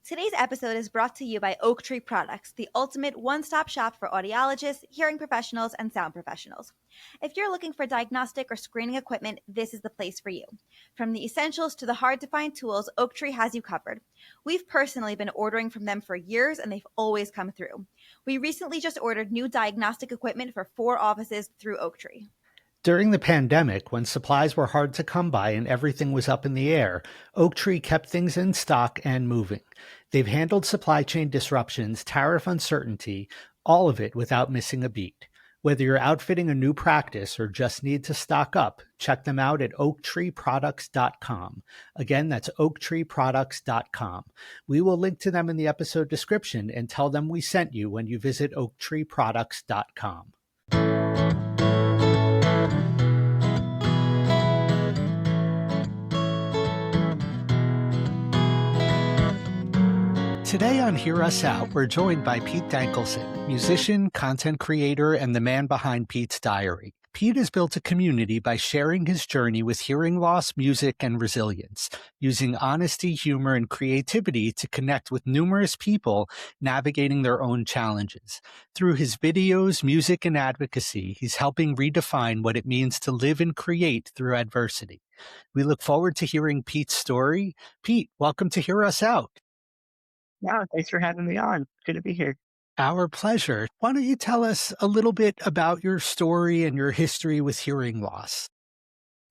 Today's episode is brought to you by Oak Tree Products, the ultimate one-stop shop for audiologists, hearing professionals, and sound professionals. If you're looking for diagnostic or screening equipment, this is the place for you. From the essentials to the hard-to-find tools, Oak Tree has you covered. We've personally been ordering from them for years, and they've always come through. We recently just ordered new diagnostic equipment for 4 offices through Oak Tree. During the pandemic, when supplies were hard to come by and everything was up in the air, Oak Tree kept things in stock and moving. They've handled supply chain disruptions, tariff uncertainty, all of it without missing a beat. Whether you're outfitting a new practice or just need to stock up, check them out at oaktreeproducts.com. Again, that's oaktreeproducts.com. We will link to them in the episode description and tell them we sent you when you visit oaktreeproducts.com. Today on Hear Us Out, we're joined by Pete Dankelson, musician, content creator, and the man behind Pete's Diary. Pete has built a community by sharing his journey with hearing loss, music, and resilience, using honesty, humor, and creativity to connect with numerous people navigating their own challenges. Through his videos, music, and advocacy, he's helping redefine what it means to live and create through adversity. We look forward to hearing Pete's story. Pete, welcome to Hear Us Out. Yeah, thanks for having me on. Good to be here. Our pleasure. Why don't you tell us a little bit about your story and your history with hearing loss?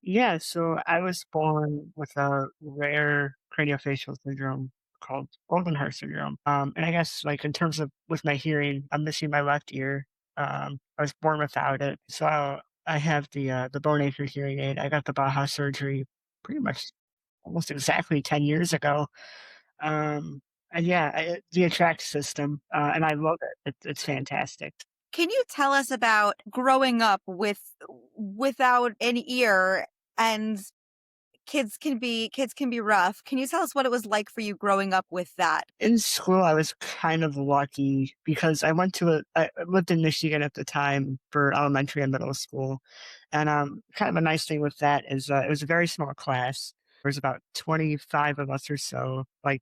Yeah, so I was born with a rare craniofacial syndrome called golden heart syndrome. And I guess like in terms of with my hearing, I'm missing my left ear. I was born without it, so I have the bone anchored hearing aid. I got the Baja surgery pretty much almost exactly 10 years ago. Um, and yeah, the attract system, and I love it. It's fantastic. Can you tell us about growing up without an ear and kids can be rough? Can you tell us what it was like for you growing up with that? In school, I was kind of lucky because I lived in Michigan at the time for elementary and middle school. And kind of a nice thing with that is it was a very small class. There was about 25 of us or so, like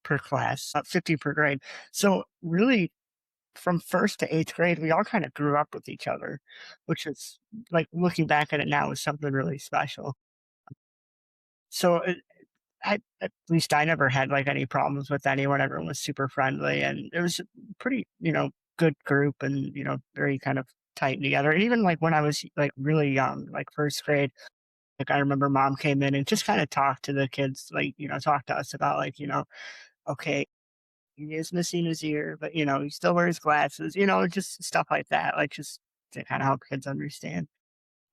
per class, 50 per grade. So really, from first to eighth grade, we all kind of grew up with each other, which is like looking back at it now is something really special. So at least I never had like any problems with anyone. Everyone was super friendly, and it was a pretty, good group, and very kind of tight together. And even like when I was like really young, like first grade, like I remember mom came in and just kind of talked to the kids, like talked to us about like okay, he is missing his ear, but he still wears glasses, just stuff like that, like just to kind of help kids understand.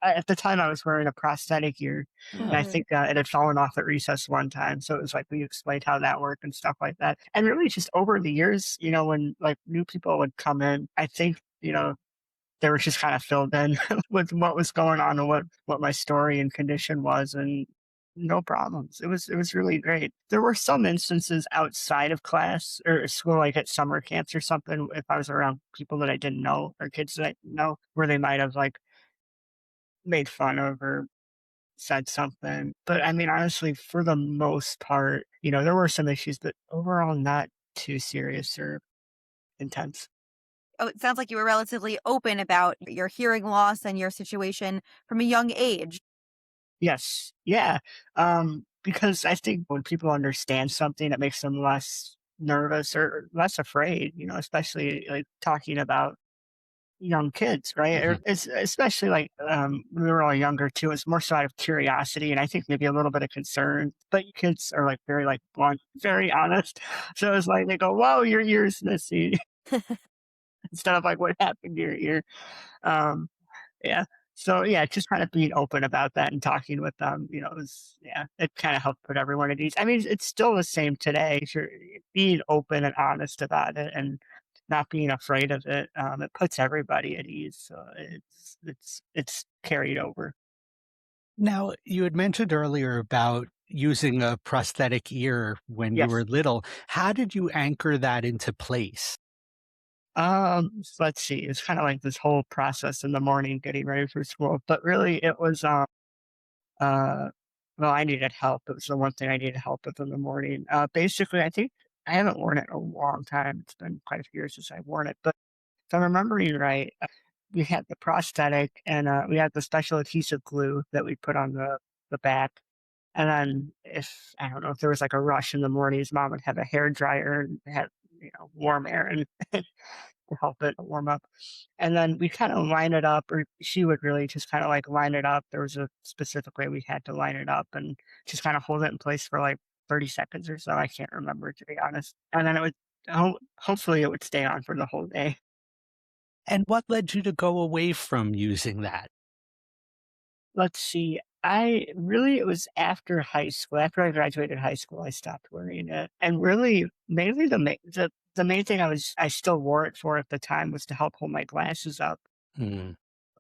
At the time, I was wearing a prosthetic ear, and I think it had fallen off at recess one time. So it was like we explained how that worked and stuff like that. And really, just over the years, when like new people would come in, I think they were just kind of filled in with what was going on and what my story and condition was, and no problems. It was really great. There were some instances outside of class or school, like at summer camps or something, if I was around people that I didn't know or kids that I didn't know, where they might have like made fun of or said something. But I mean, honestly, for the most part, there were some issues, but overall not too serious or intense. Oh, it sounds like you were relatively open about your hearing loss and your situation from a young age. Yes. Yeah. Because I think when people understand something, it makes them less nervous or less afraid, especially like talking about young kids, right? Or Mhm. it's especially like when we were all younger too. It's more so out of curiosity and I think maybe a little bit of concern. But kids are like very like blunt, very honest. So it's like they go, "Whoa, your ear's missing," instead of like, "What happened to your ear?" Um, yeah. So yeah, just kind of being open about that and talking with them, it kind of helped put everyone at ease. I mean, it's still the same today. Sure, being open and honest about it and not being afraid of it, it puts everybody at ease. So it's carried over. Now, you had mentioned earlier about using a prosthetic ear when you Yes. were little. How did you anchor that into place? So let's see. It's kind of like this whole process in the morning getting ready for school, but really it was uh well, I needed help. It was the one thing I needed help with in the morning. Basically, I think I haven't worn it in a long time. It's been quite a few years since I've worn it, but if I'm remembering right, we had the prosthetic and, we had the special adhesive glue that we put on the back. And then if I don't know, if there was, like, a rush in the mornings, mom would have a hair dryer and have, warm air and to help it warm up. And then we kinda line it up, or she would really just kinda, like, line it up. There was a specific way we had to line it up and just kinda hold it in place for, like, 30 seconds or so. I can't remember, to be honest. And then it would hopefully, it would stay on for the whole day. And what led you to go away from using that? Let's see. I really it was after high school. After I graduated high school, I stopped wearing it. And really, mainly the main thing I still wore it for at the time was to help hold my glasses up. Hmm.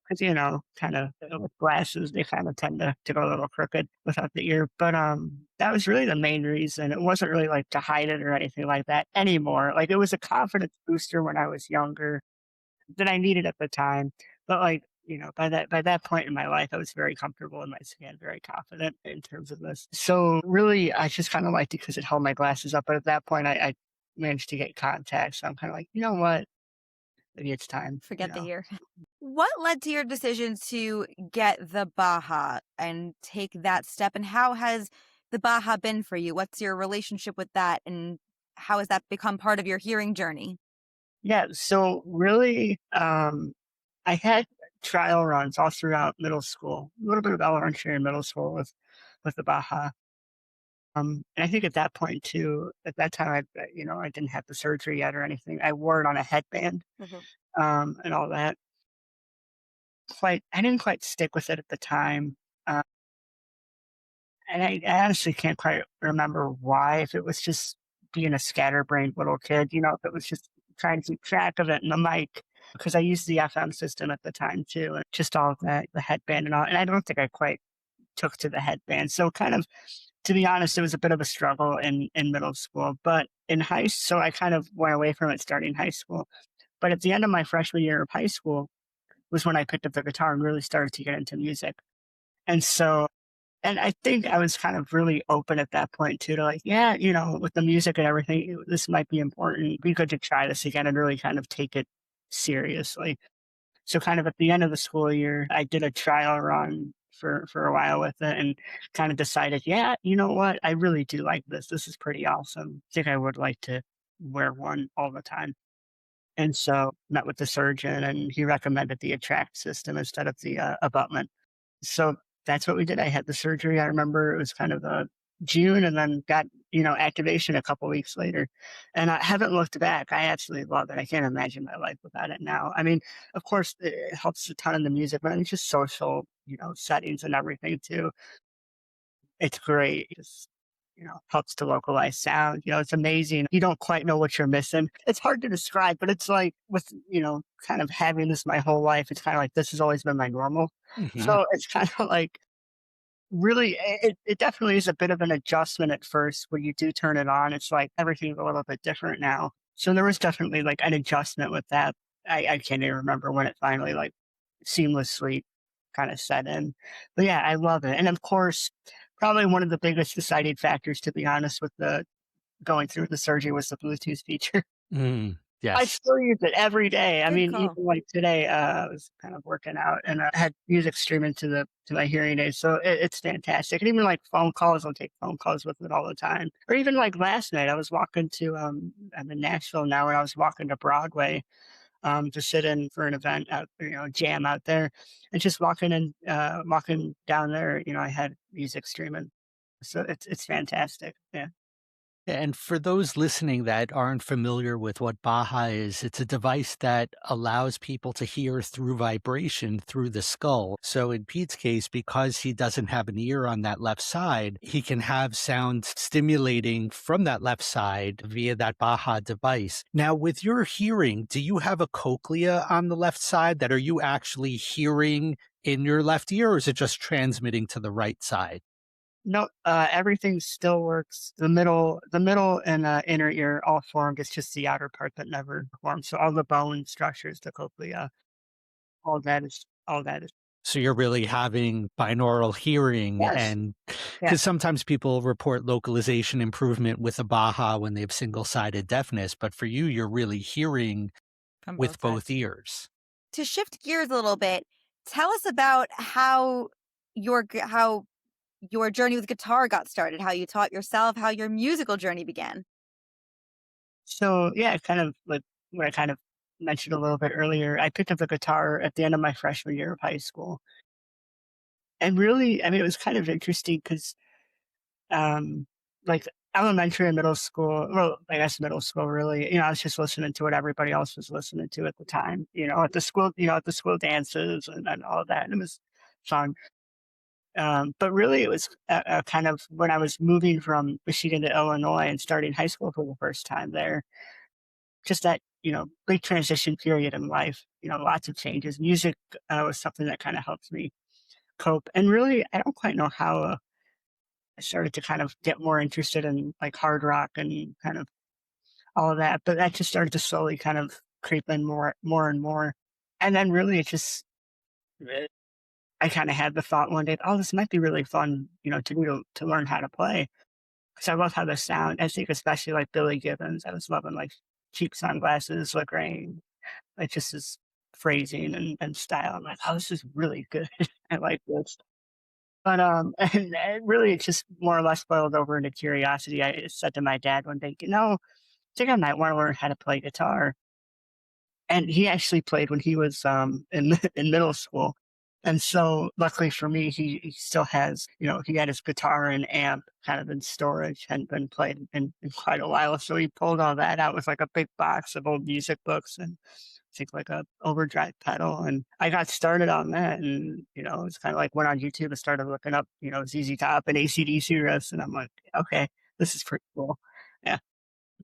Because, kind of with glasses, they kind of tend to go a little crooked without the ear. But that was really the main reason. It wasn't really like to hide it or anything like that anymore. Like, it was a confidence booster when I was younger that I needed at the time. But, like, by that point in my life, I was very comfortable in my skin, very confident in terms of this. So really, I just kind of liked it because it held my glasses up. But at that point, I managed to get contacts. So I'm kind of like, you know what? Maybe it's time. Forget the ear. What led to your decision to get the Baja and take that step? And how has the Baja been for you? What's your relationship with that? And how has that become part of your hearing journey? Yeah. So really, I had trial runs all throughout middle school, a little bit of elementary and middle school with the Baja. And I think at that point too, at that time, I didn't have the surgery yet or anything. I wore it on a headband, Mhm. and all that. I didn't quite stick with it at the time, uh, and I honestly can't quite remember why. If it was just being a scatterbrained little kid, if it was just trying to keep track of it and the mic, because I used the FM system at the time too, and just all of that, the headband and all. And I don't think I quite took to the headband. So kind of, to be honest, it was a bit of a struggle in middle school. But in so I kind of went away from it starting high school. But at the end of my freshman year of high school was when I picked up the guitar and really started to get into music. And so, and I think I was kind of really open at that point too, to like, yeah, with the music and everything, this might be important. It'd be good to try this again and really kind of take it seriously. So kind of at the end of the school year, I did a trial run for a while with it and kind of decided, yeah, you know what? I really do like this. This is pretty awesome. I think I would like to wear one all the time. And so met with the surgeon and he recommended the attract system instead of the abutment. So that's what we did. I had the surgery. I remember it was kind of June, and then got, activation a couple weeks later. And I haven't looked back. I absolutely love it. I can't imagine my life without it now. I mean, of course, it helps a ton in the music, but it's just social, settings and everything too. It's great. It just, helps to localize sound. It's amazing. You don't quite know what you're missing. It's hard to describe, but it's like with, kind of having this my whole life, it's kind of like this has always been my normal. Hmm. So it's kind of like, really, it definitely is a bit of an adjustment at first when you do turn it on. It's like everything's a little bit different now. So there was definitely like an adjustment with that. I can't even remember when it finally like seamlessly kind of set in. But yeah, I love it. And of course, probably one of the biggest deciding factors, to be honest, with the going through the surgery was the Bluetooth feature. Mm, I yes. still use it every day. I Good mean, call. even like today, I was kind of working out and I had music streaming to my hearing aids, so it's fantastic. And even like phone calls, I'll take phone calls with it all the time. Or even like last night, I was walking to I'm in Nashville now, and I was walking to Broadway to sit in for an event out, jam out there, and just walking down there, I had music streaming, so it's fantastic. Yeah. And for those listening that aren't familiar with what Baja is, it's a device that allows people to hear through vibration through the skull. So in Pete's case, because he doesn't have an ear on that left side, he can have sound stimulating from that left side via that Baja device. Now, with your hearing, do you have a cochlea on the left side that are you actually hearing in your left ear, or is it just transmitting to the right side? No, everything still works. The middle and inner ear all formed. It's just the outer part that never formed. So all the bone structures, the cochlea, all that is. So you're really having binaural hearing, Yes. and Yeah. because sometimes people report localization improvement with a Baha when they have single-sided deafness, but for you, you're really hearing From both with both sides. ears. To shift gears a little bit, tell us about how your journey with guitar got started, how you taught yourself, how your musical journey began. So yeah, kind of like what I kind of mentioned a little bit earlier, I picked up the guitar at the end of my freshman year of high school. And really, I mean, it was kind of interesting because, um, like elementary and middle school, well, I guess middle school really, I was just listening to what everybody else was listening to at the time, at the school, at the school dances and all that. And it was fun. But really, it was kind of when I was moving from Michigan to Illinois and starting high school for the first time there, just that, big transition period in life, lots of changes. Music was something that kind of helped me cope. And really, I don't quite know how I started to kind of get more interested in like hard rock and kind of all of that. But that just started to slowly kind of creep in more and more. And then really, it just, I kind of had the thought one day, oh, this might be really fun, to do to learn how to play. Because I love how they sound. I think especially like Billy Gibbons. I was loving like cheap sunglasses, like rain, like just his phrasing and style. I'm like, oh, this is really good. I like this. But and really, it just more or less boiled over into curiosity. I said to my dad one day, I think I might want to learn how to play guitar. And he actually played when he was in in middle school. And so, luckily for me, he still has, he had his guitar and amp kind of in storage, hadn't been played in quite a while. So he pulled all that out with like a big box of old music books and I think like a overdrive pedal. And I got started on that. And, it's kind of like went on YouTube and started looking up, ZZ Top and AC/DC riffs. And I'm like, okay, this is pretty cool. Yeah.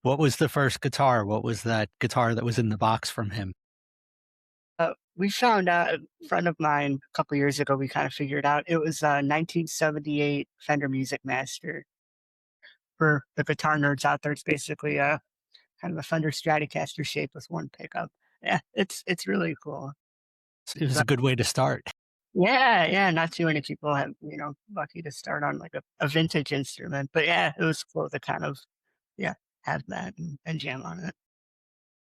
What was the first guitar? What was that guitar that was in the box from him? We found out a friend of mine a couple years ago, we kind of figured out it was a 1978 Fender Music Master. For the guitar nerds out there, it's basically a kind of a Fender Stratocaster shape with one pickup. Yeah, it's really cool. It was So, a good way to start. yeah, yeah, not too many people have, lucky to start on like a vintage instrument. But yeah, it was cool to kind of, yeah, have that and jam on it.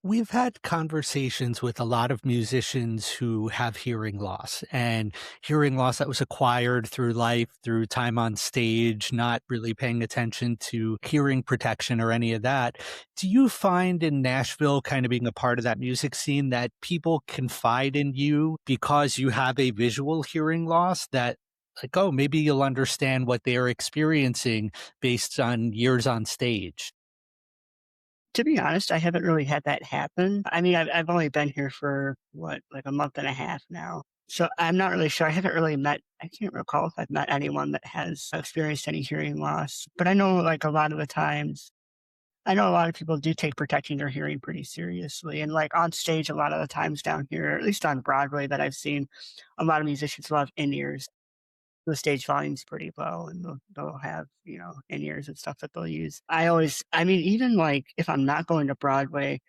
We've had conversations with a lot of musicians who have hearing loss, and hearing loss that was acquired through life, through time on stage, not really paying attention to hearing protection or any of that. Do you find in Nashville, kind of being a part of that music scene, that people confide in you because you have a visual hearing loss, that like, oh, maybe you'll understand what they're experiencing based on years on stage? To be honest, I haven't really had that happen. I mean, I've only been here for what, like a month and a half now. So I'm not really sure. I haven't really met, I can't recall if I've met anyone that has experienced any hearing loss. But I know like a lot of the times, I know a lot of people do take protecting their hearing pretty seriously. And like on stage, a lot of the times down here, at least on Broadway that I've seen, a lot of musicians will have in ears. The stage volume's pretty low and they'll have, in-ears and stuff that they'll use. I mean, even like if I'm not going to Broadway,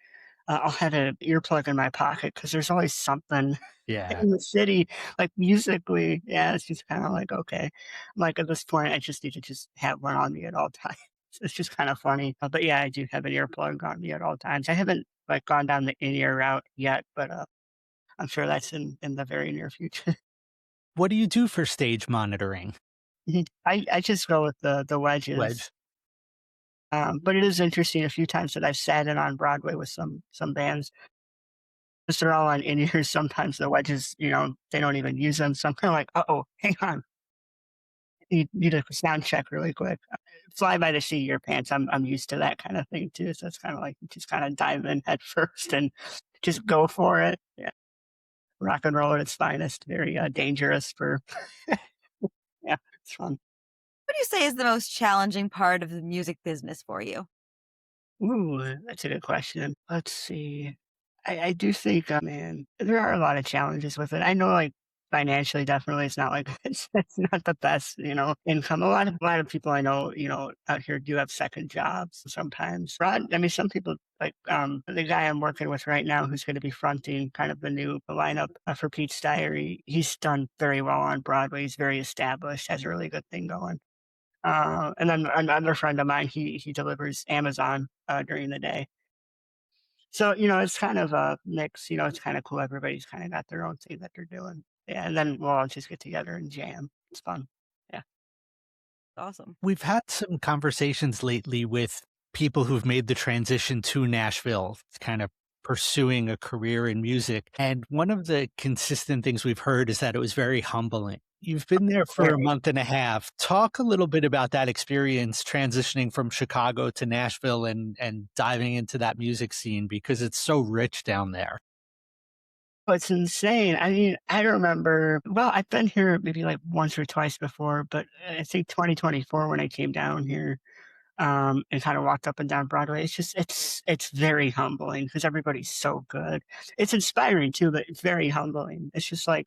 I'll have an earplug in my pocket because there's always something Yeah. in the city, like musically. Yeah, it's just kind of like, okay. Like at this point, I just need to just have one on me at all times. It's just kind of funny. But yeah, I do have an earplug on me at all times. I haven't like gone down the in-ear route yet, but I'm sure that's in the very near future. What do you do for stage monitoring? I just go with the wedges. Wedge. But it is interesting a few times that I've sat in on Broadway with some bands. Because they're all on in-ears, sometimes the wedges, they don't even use them. So I'm kind of like, "Uh-oh, hang on. You need a sound check really quick." Fly by the seat of your pants. I'm used to that kind of thing too. So it's kind of like you just kind of dive in head first and just go for it. Yeah. Rock and roll at its finest. Very dangerous for yeah, it's fun. What do you say is the most challenging part of the music business for you? Ooh, that's a good question. Let's see. I do think, man, there are a lot of challenges with it. I know, like, financially, definitely, it's not like it's not the best, income. A lot of people I know, out here do have second jobs sometimes. I mean, some people like the guy I'm working with right now, who's going to be fronting kind of the new lineup for Pete's Diary. He's done very well on Broadway. He's very established, has a really good thing going. And then another friend of mine, he delivers Amazon during the day. So, it's kind of a mix, it's kind of cool. Everybody's kind of got their own thing that they're doing. Yeah, and then we'll all just get together and jam. It's fun. Yeah. Awesome. We've had some conversations lately with people who've made the transition to Nashville, kind of pursuing a career in music. And one of the consistent things we've heard is that it was very humbling. You've been there for a Very. month and a half. Talk a little bit about that experience transitioning from Chicago to Nashville and diving into that music scene because it's so rich down there. Oh, it's insane. I mean, I remember, well, I've been here maybe like once or twice before, but I think 2024 when I came down here, and kind of walked up and down Broadway. It's very humbling because everybody's so good. It's inspiring too, but it's very humbling. It's just like,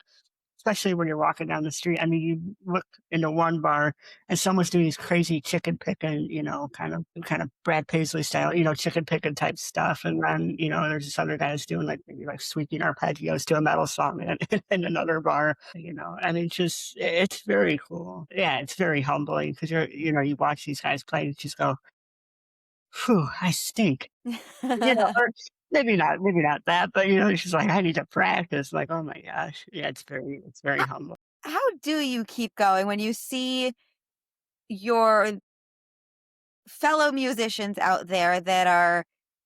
especially when you're walking down the street. I mean, you look into one bar and someone's doing these crazy chicken picking, kind of Brad Paisley style, chicken picking type stuff. And then, there's this other guy that's doing like maybe like sweeping arpeggios to a metal song in another bar, I mean, just, it's very cool. Yeah, it's very humbling because you watch these guys play and just go, whew, I stink. Or maybe not that, but it's just like I need to practice. Like, oh my gosh, yeah, it's very how, humbling. how do you keep going when you see your fellow musicians out there that are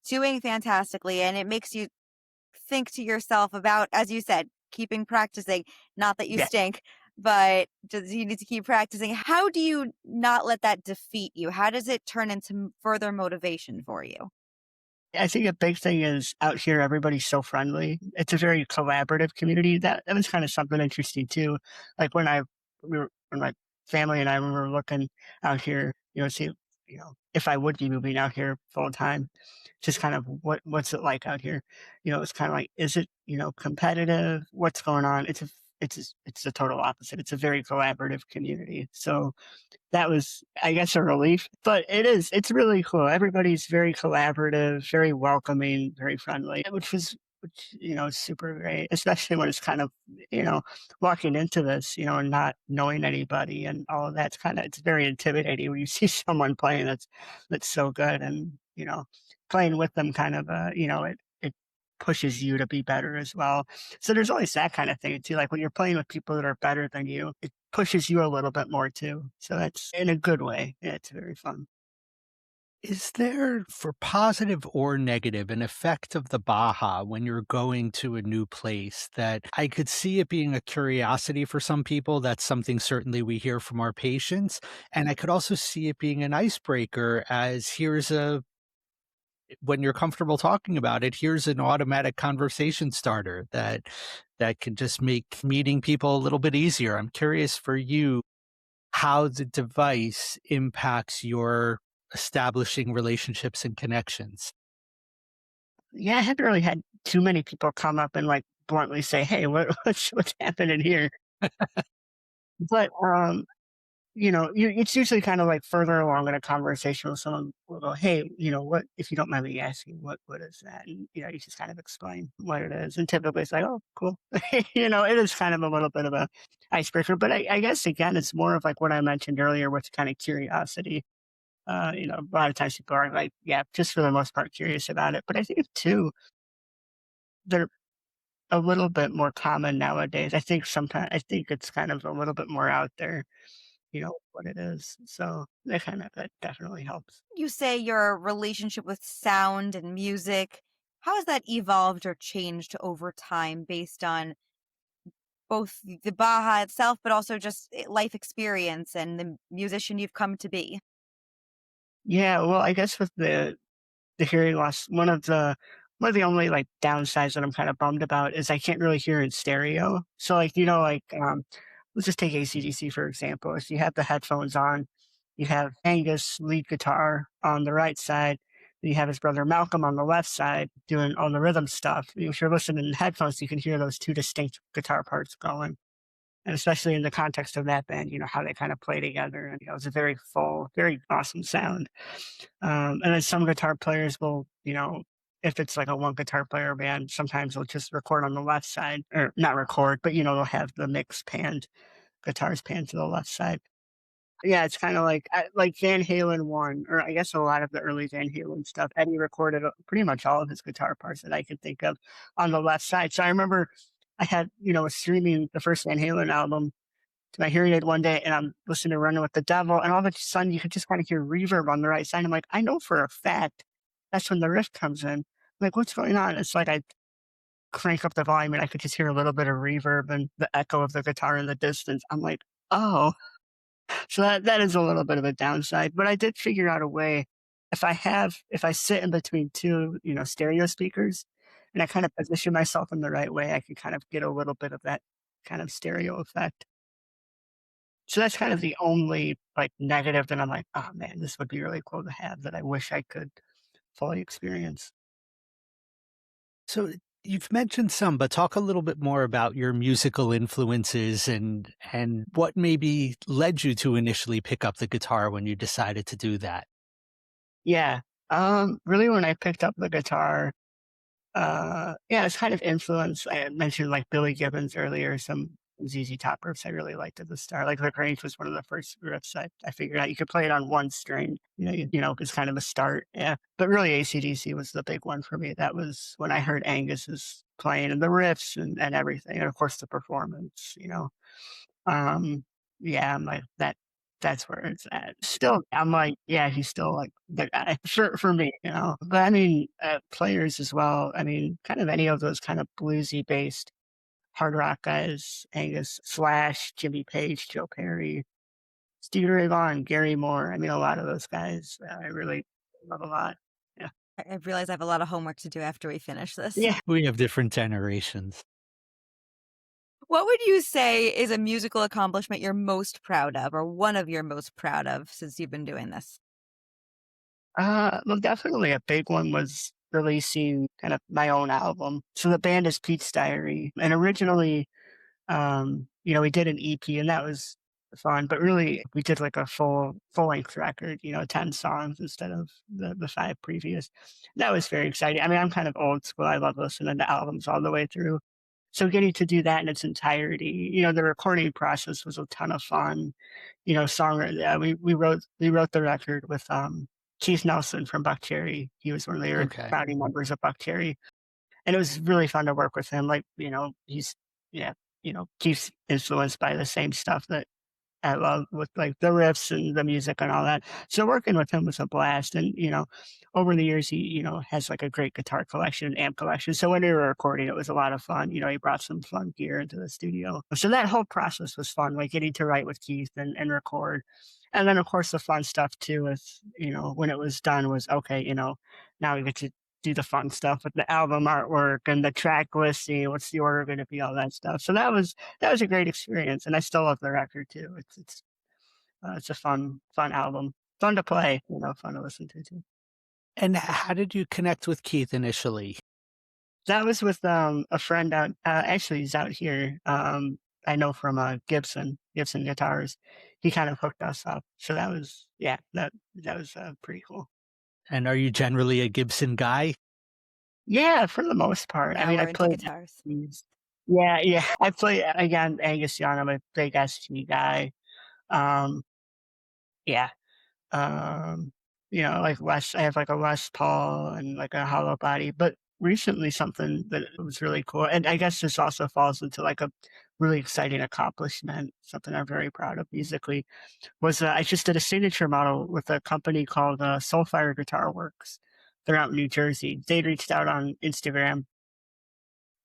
doing fantastically and it makes you think to yourself about, as you said, keeping practicing, not that you Yeah, stink, but just you need to keep practicing. How do you not let that defeat you? How does it turn into further motivation for you? I think a big thing is out here, everybody's so friendly. It's a very collaborative community. That was kind of something interesting too. Like when my family and I when we were looking out here, see, if I would be moving out here full time, just kind of what's it like out here? It's kind of like, is it, competitive? What's going on? It's a total opposite. It's a very collaborative community. So that was, I guess, a relief, but it's really cool. Everybody's very collaborative, very welcoming, very friendly, which is super great, especially when it's kind of, you know, walking into this, and not knowing anybody and all of that's it's very intimidating when you see someone playing that's so good and, playing with them kind of, it pushes you to be better as well. So there's always that kind of thing too. Like when you're playing with people that are better than you, it pushes you a little bit more too. So that's in a good way. Yeah, it's very fun. Is there, for positive or negative, an effect of the Baja when you're going to a new place that I could see it being a curiosity for some people? That's something certainly we hear from our patients. And I could also see it being an icebreaker as when you're comfortable talking about it, here's an automatic conversation starter that can just make meeting people a little bit easier. I'm curious for you how the device impacts your establishing relationships and connections. Yeah, I haven't really had too many people come up and like bluntly say, "Hey, what's happening here?" But it's usually kind of like further along in a conversation with someone will go, "Hey, what if you don't mind me asking, what is that?" And you just kind of explain what it is, and typically it's like, "Oh, cool." It is kind of a little bit of a icebreaker, but I guess again, it's more of like what I mentioned earlier with kind of curiosity. A lot of times people are like, yeah, just for the most part curious about it. But I think too, they're a little bit more common nowadays. I think it's kind of a little bit more out there, what it is. So that definitely helps. You say your relationship with sound and music, how has that evolved or changed over time based on both the Baja itself, but also just life experience and the musician you've come to be? Yeah, well, I guess with the hearing loss, one of the only like downsides that I'm kind of bummed about is I can't really hear in stereo. So like, let's just take ACDC for example. If you have the headphones on, you have Angus lead guitar on the right side, then you have his brother Malcolm on the left side doing all the rhythm stuff. If you're listening in headphones, you can hear those two distinct guitar parts going. And especially in the context of that band, how they kind of play together. And, it was a very full, very awesome sound. And then some guitar players will, if it's like a one guitar player band, sometimes they'll just record on the left side, or not record, but, they'll have the mix panned, guitars panned to the left side. Yeah, it's kind of like Van Halen one, or I guess a lot of the early Van Halen stuff. Eddie recorded pretty much all of his guitar parts that I could think of on the left side. So I remember I had, was streaming the first Van Halen album to my hearing aid one day, and I'm listening to Running with the Devil, and all of a sudden you could just kind of hear reverb on the right side. I'm like, I know for a fact that's when the riff comes in. I'm like, what's going on? It's like I crank up the volume and I could just hear a little bit of reverb and the echo of the guitar in the distance. I'm like, oh. So that is a little bit of a downside, but I did figure out a way. If I sit in between two, stereo speakers, and I kind of position myself in the right way, I can kind of get a little bit of that kind of stereo effect. So that's kind of the only like negative that I'm like, oh man, this would be really cool to have that I wish I could fully experience. So you've mentioned some, but talk a little bit more about your musical influences and what maybe led you to initially pick up the guitar when you decided to do that. Yeah. Really when I picked up the guitar, yeah, it's kind of influenced. I mentioned like Billy Gibbons earlier, some ZZ Top riffs I really liked at the start. Like Lagrange was one of the first riffs I figured out. You could play it on one string, it's kind of a start. Yeah. But really AC/DC was the big one for me. That was when I heard Angus's playing and the riffs and everything. And of course the performance. Um, yeah, I'm like that's where it's at. Still, I'm like, yeah, he's still like the guy for me. But I mean, players as well. I mean, kind of any of those kind of bluesy based hard rock guys, Angus, Slash, Jimmy Page, Joe Perry, Stevie Ray Vaughan, Gary Moore. I mean, a lot of those guys I really love a lot. Yeah. I realize I have a lot of homework to do after we finish this. Yeah. We have different generations. What would you say is a musical accomplishment you're most proud of, or one of your most proud of since you've been doing this? Well, definitely a big one was releasing kind of my own album. So the band is Pete's Diary, and originally, we did an EP, and that was fun. But really, we did like a full length record. 10 songs instead of the five previous. That was very exciting. I mean, I'm kind of old school. I love listening to albums all the way through. So getting to do that in its entirety, the recording process was a ton of fun. We wrote the record with Keith Nelson from Buckcherry. He was one of the Okay. founding members of Buckcherry. And it was really fun to work with him. Like, he's yeah, Keith's influenced by the same stuff that I love with like the riffs and the music and all that. So working with him was a blast. And, over the years, he, has like a great guitar collection and amp collection. So when we were recording, it was a lot of fun. He brought some fun gear into the studio. So that whole process was fun, like getting to write with Keith and record. And then of course the fun stuff too with, when it was done was okay, now we get to do the fun stuff with the album artwork and the track listing, what's the order going to be, all that stuff. So that was a great experience, and I still love the record too. It's a fun album, fun to play, fun to listen to too. And how did you connect with Keith initially? That was with a friend out. Actually, he's out here. I know from Gibson Guitars. He kind of hooked us up. So that was that was pretty cool. And are you generally a Gibson guy? Yeah, for the most part. Now I mean, we're I into played. guitars. Yeah. I play again Angus Young. I'm a big SG guy. Um, yeah. Um, like I have like a Les Paul and like a hollow body. But recently, something that was really cool, and I guess this also falls into like a really exciting accomplishment, something I'm very proud of musically, was I just did a signature model with a company called Soulfire Guitar Works. They're out in New Jersey. They reached out on Instagram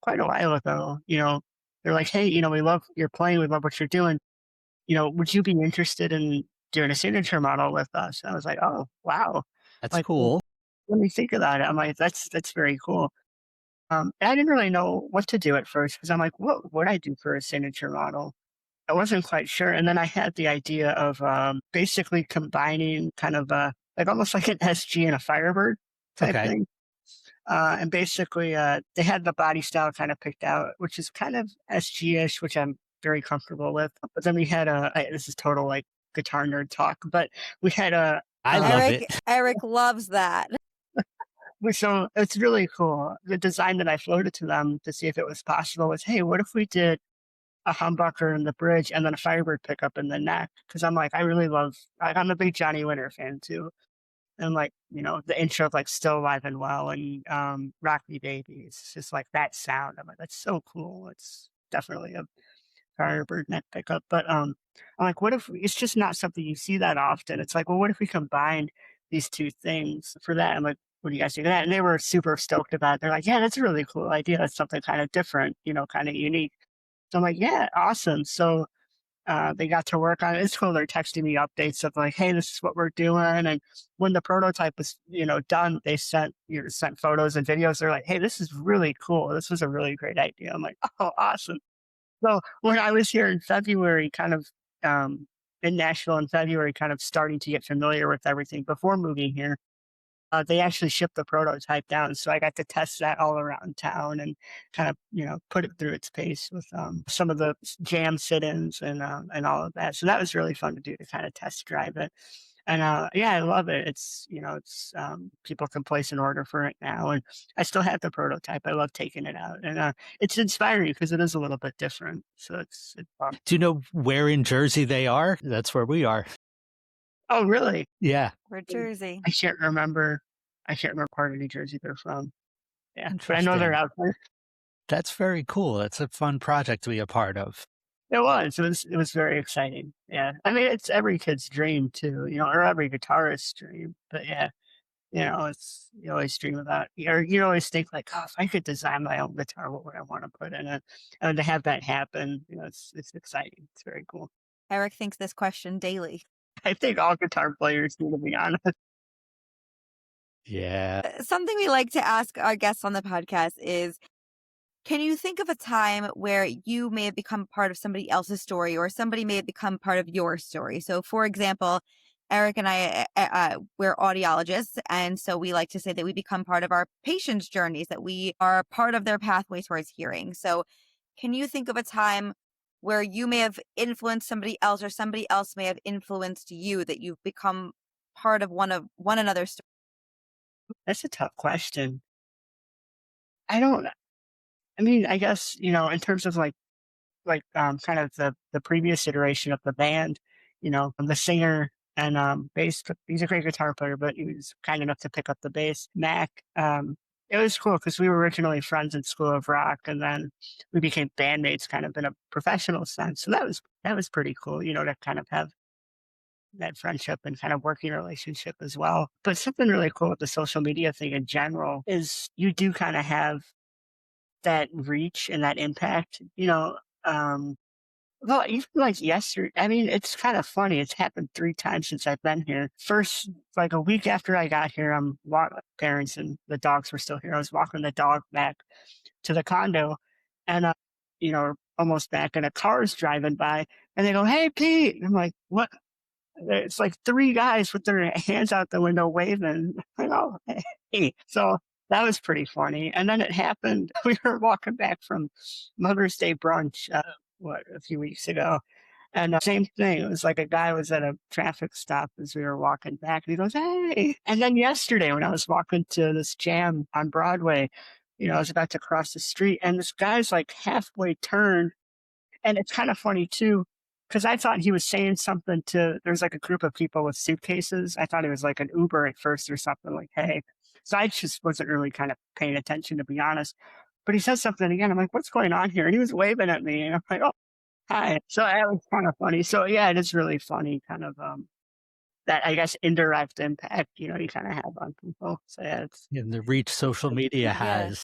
quite a while ago. They're like, hey, we love your playing. We love what you're doing. Would you be interested in doing a signature model with us? And I was like, oh, wow. That's Like, cool. let me think about it. I'm like, that's very cool. And I didn't really know what to do at first because I'm like, what would I do for a signature model? I wasn't quite sure. And then I had the idea of basically combining kind of like almost like an SG and a Firebird type Okay. thing. And basically, they had the body style kind of picked out, which is kind of SG-ish, which I'm very comfortable with. But then we had this is total like guitar nerd talk, but we had a I love it. Eric loves that. so it's really cool. The design that I floated to them to see if it was possible was, hey, what if we did a humbucker in the bridge and then a Firebird pickup in the neck? Because I'm like, I really love, I'm a big Johnny Winter fan too. And like, the intro of like Still Alive and Well and Rock Me Baby, it's just like that sound. I'm like, that's so cool. It's definitely a Firebird neck pickup. But I'm like, what if it's just not something you see that often? It's like, well, what if we combined these two things for that? I'm like, what do you guys think of that? And they were super stoked about it. They're like, yeah, that's a really cool idea. That's something kind of different, kind of unique. So I'm like, yeah, awesome. So they got to work on it. It's cool. They're texting me updates of like, hey, this is what we're doing. And when the prototype was, done, they sent photos and videos. They're like, hey, this is really cool. This was a really great idea. I'm like, oh, awesome. So when I was here in February, kind of in Nashville in February, kind of starting to get familiar with everything before moving here, they actually shipped the prototype down. So I got to test that all around town and kind of, put it through its pace with some of the jam sit-ins and all of that. So that was really fun to do, to kind of test drive it. And yeah, I love it. It's people can place an order for it now, and I still have the prototype. I love taking it out, and it's inspiring because it is a little bit different. So it's fun. Do you know where in Jersey they are? That's where we are. Oh, really? Yeah. We're Jersey. I can't remember. I can't remember part of New Jersey they're from. Yeah, but I know Interesting. they're out there. That's very cool. That's a fun project to be a part of. It was. It was very exciting. Yeah. I mean, it's every kid's dream too, or every guitarist's dream. But yeah, it's you always dream about, or you always think like, oh, if I could design my own guitar, what would I want to put in it? And to have that happen, it's exciting. It's very cool. Eric thinks this question daily. I think all guitar players do, to be honest. Yeah. Something we like to ask our guests on the podcast is, can you think of a time where you may have become part of somebody else's story, or somebody may have become part of your story? So, for example, Eric and I, we're audiologists, and so we like to say that we become part of our patients' journeys, that we are part of their pathway towards hearing. So, can you think of a time where you may have influenced somebody else, or somebody else may have influenced you, that you've become part of one another's story? That's a tough question. I don't. I mean, I guess in terms of kind of the previous iteration of the band, the singer and bass. He's a great guitar player, but he was kind enough to pick up the bass. Mac. It was cool because we were originally friends in School of Rock, and then we became bandmates, kind of in a professional sense. So that was pretty cool, to kind of have that friendship and kind of working relationship as well. But something really cool with the social media thing in general is you do kind of have that reach and that impact, well, even like yesterday, I mean, it's kind of funny. It's happened 3 times since I've been here. First, like a week after I got here, parents and the dogs were still here. I was walking the dog back to the condo, and almost back, and a car is driving by, and they go, "Hey, Pete!" And I'm like, "What?" It's like 3 guys with their hands out the window waving. I know. Hey. So that was pretty funny. And then it happened. We were walking back from Mother's Day brunch, a few weeks ago. And same thing. It was like a guy was at a traffic stop as we were walking back, and he goes, "Hey!" And then yesterday, when I was walking to this jam on Broadway, I was about to cross the street, and this guy's like halfway turned, and it's kind of funny too, because I thought he was saying something to. There's like a group of people with suitcases. I thought it was like an Uber at first or something, like, "Hey." So I just wasn't really kind of paying attention, to be honest. But he says something again. I'm like, "What's going on here?" And he was waving at me, and I'm like, "Oh, hi." So that was kind of funny. So yeah, it is really funny, kind of that, I guess, indirect impact, you kind of have on people. So yeah, And the reach social media Yeah. has.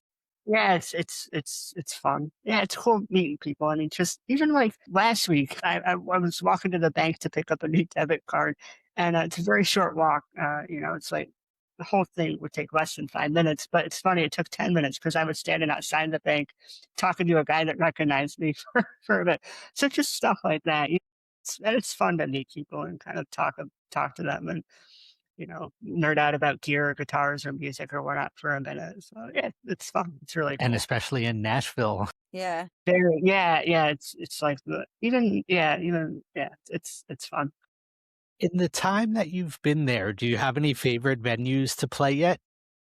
yeah, it's fun. Yeah, it's cool meeting people. I mean, just even like last week, I was walking to the bank to pick up a new debit card, and it's a very short walk. It's like the whole thing would take less than 5 minutes, but it's funny. It took 10 minutes because I was standing outside the bank talking to a guy that recognized me for a bit. So just stuff like that. It's fun to meet people and kind of talk to them, and nerd out about gear or guitars or music or whatnot for a minute. So yeah, it's fun. It's really And cool. especially in Nashville. Yeah. Very, yeah, yeah. It's like yeah. It's fun. In the time that you've been there, do you have any favorite venues to play yet?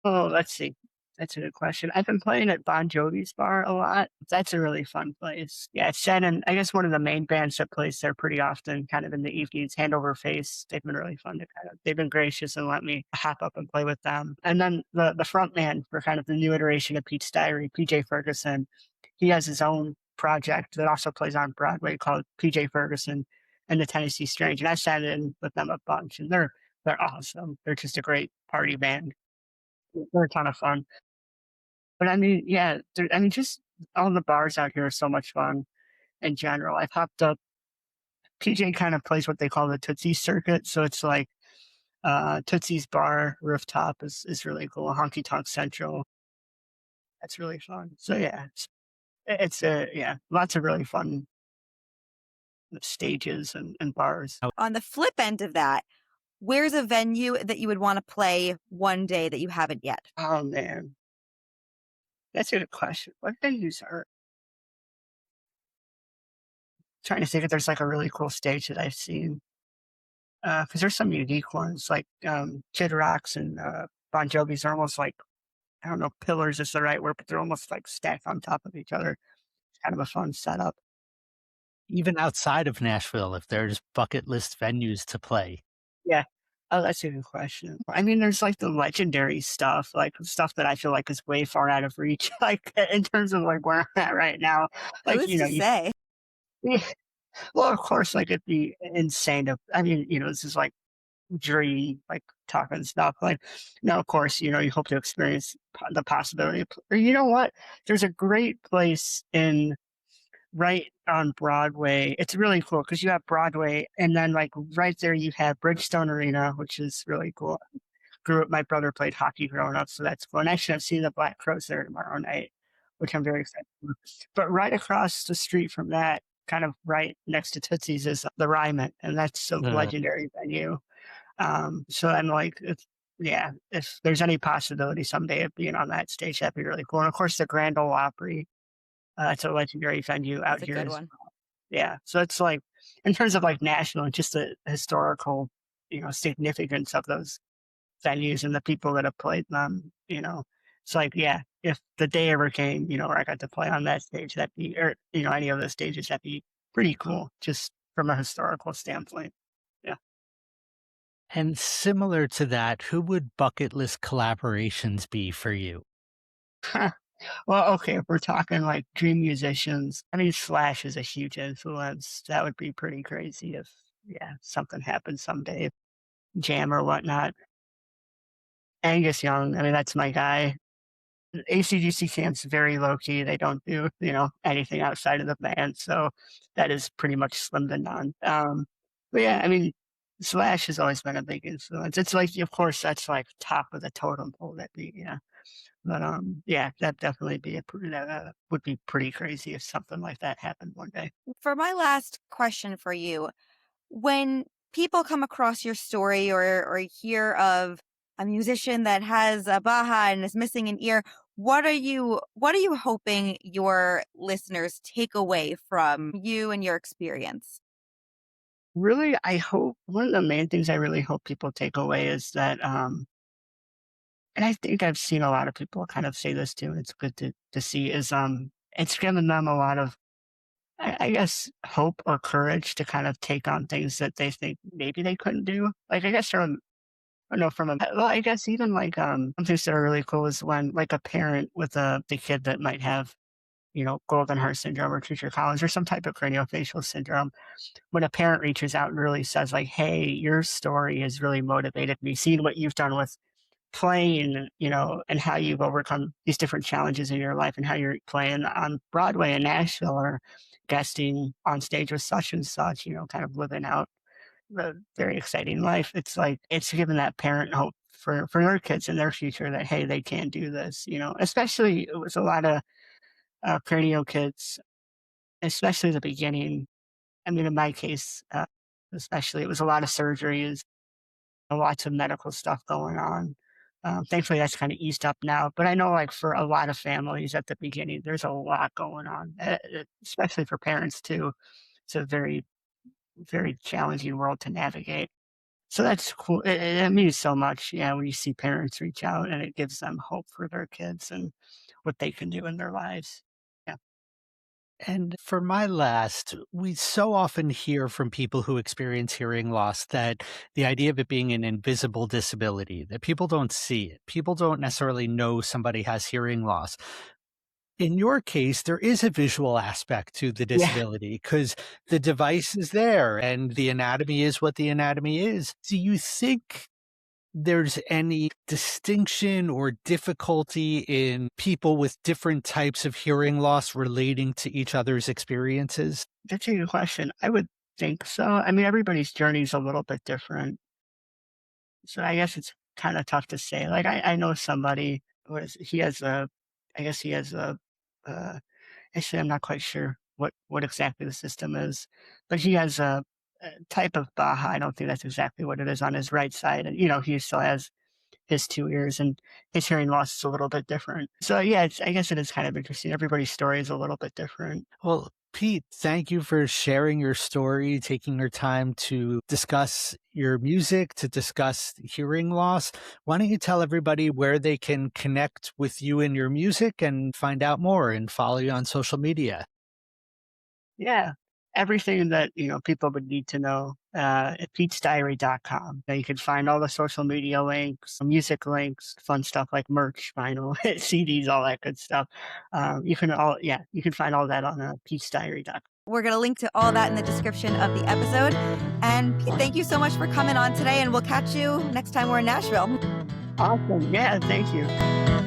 Oh, let's see. That's a good question. I've been playing at Bon Jovi's bar a lot. That's a really fun place. Yeah, it's Shen and I guess one of the main bands that plays there pretty often, kind of in the evenings, Hand Over Face. They've been really fun to they've been gracious and let me hop up and play with them. And then the front man for kind of the new iteration of Pete's Diary, PJ Ferguson, he has his own project that also plays on Broadway called PJ Ferguson and the Tennessee Strange. And I sat in with them a bunch and they're awesome. They're just a great party band. They're a ton of fun. But I mean, yeah, I mean, just all the bars out here are so much fun in general. I popped up. PJ kind of plays what they call the Tootsie circuit, so it's like Tootsie's Bar Rooftop is really cool. Honky Tonk Central, that's really fun. So yeah, it's yeah, lots of really fun stages and bars. On the flip end of that, where's a venue that you would want to play one day that you haven't yet? Oh man, that's a good question. What venues are trying to think if there's like a really cool stage that I've seen. Because there's some unique ones like Kid Rock's and Bon Jovi's are almost like I don't know, pillars is the right word, but they're almost like stacked on top of each other. It's kind of a fun setup. Even outside of Nashville, if there's bucket list venues to play? Yeah. Oh, that's a good question. I mean, there's like the legendary stuff, like stuff that I feel like is way far out of reach, like in terms of like where I'm at right now. Like, Who's to say? well, of course, like it'd be insane to, I mean, this is like dreamy, like talking stuff. Like, no, of course, you hope to experience the possibility of, or you know what? There's a great place in right on Broadway. It's really cool because you have Broadway, and then like right there you have Bridgestone Arena, which is really cool. Grew up, my brother played hockey growing up, so that's cool. And actually, I'm seeing the Black Crows there tomorrow night, which I'm very excited for. But right across the street from that, kind of right next to Tootsie's, is the Ryman, and that's a Uh, legendary venue. So I'm like, if there's any possibility someday of being on that stage, that'd be really cool. And of course, the Grand Ole Opry, it's a legendary venue out That's a here. good one. Yeah. So it's like, in terms of like national and just the historical, significance of those venues and the people that have played them, it's like, yeah, if the day ever came, where I got to play on that stage, that'd be, or, any of those stages, that'd be pretty cool just from a historical standpoint. Yeah. and similar to that, who would bucket list collaborations be for you? Well, okay, if we're talking like dream musicians, I mean, Slash is a huge influence. That would be pretty crazy if, yeah, something happened someday, jam or whatnot. Angus Young, I mean, that's my guy. AC/DC camp's very low key. They don't do, anything outside of the band. So that is pretty much slim to none. But yeah, I mean, Slash has always been a big influence. It's like, of course, that's like top of the totem pole. That'd be, yeah. But yeah, that definitely that would be pretty crazy if something like that happened one day. For my last question for you, when people come across your story or hear of a musician that has a Baja and is missing an ear, what are you hoping your listeners take away from you and your experience? Really, I hope one of the main things I really hope people take away is that, and I think I've seen a lot of people kind of say this too. It's good to see is it's given them a lot of I guess hope or courage to kind of take on things that they think maybe they couldn't do. Like I guess from I don't know from a well, I guess even like some things that are really cool is when like a parent with the kid that might have, golden heart syndrome or Treacher Collins or some type of craniofacial syndrome, when a parent reaches out and really says like, hey, your story has really motivated me, seeing what you've done with playing, and how you've overcome these different challenges in your life and how you're playing on Broadway in Nashville or guesting on stage with such and such, kind of living out the very exciting life. It's like it's given that parent hope for their kids and their future that hey, they can do this, especially it was a lot of cranial kids, especially the beginning. I mean, in my case, especially it was a lot of surgeries lots of medical stuff going on. Thankfully, that's kind of eased up now. But I know, like, for a lot of families at the beginning, there's a lot going on, especially for parents, too. It's a very, very challenging world to navigate. So that's cool. It means so much, yeah, when you see parents reach out and it gives them hope for their kids and what they can do in their lives. Yeah. And for my last, we so often hear from people who experience hearing loss that the idea of it being an invisible disability, that people don't see it. People don't necessarily know somebody has hearing loss. In your case, there is a visual aspect to the Yeah. disability because the device is there and the anatomy is what the anatomy is. Do you think there's any distinction or difficulty in people with different types of hearing loss relating to each other's experiences? That's a good question. I would think so. I mean, everybody's journey is a little bit different. So I guess it's kind of tough to say. Like, I know somebody, he has I guess he has uh, actually, I'm not quite sure what exactly the system is, but he has a type of Baja. I don't think that's exactly what it is on his right side. And, he still has his 2 ears, and his hearing loss is a little bit different. So, yeah, I guess it is kind of interesting. Everybody's story is a little bit different. Well, Pete, thank you for sharing your story, taking your time to discuss your music, to discuss hearing loss. Why don't you tell everybody where they can connect with you and your music and find out more and follow you on social media? Yeah. Everything that, people would need to know at petesdiary.com. Now you can find all the social media links, music links, fun stuff like merch, vinyl, CDs, all that good stuff. You can find all that on petesdiary.com. We're going to link to all that in the description of the episode. And Pete, thank you so much for coming on today, and we'll catch you next time we're in Nashville. Awesome. Yeah, thank you.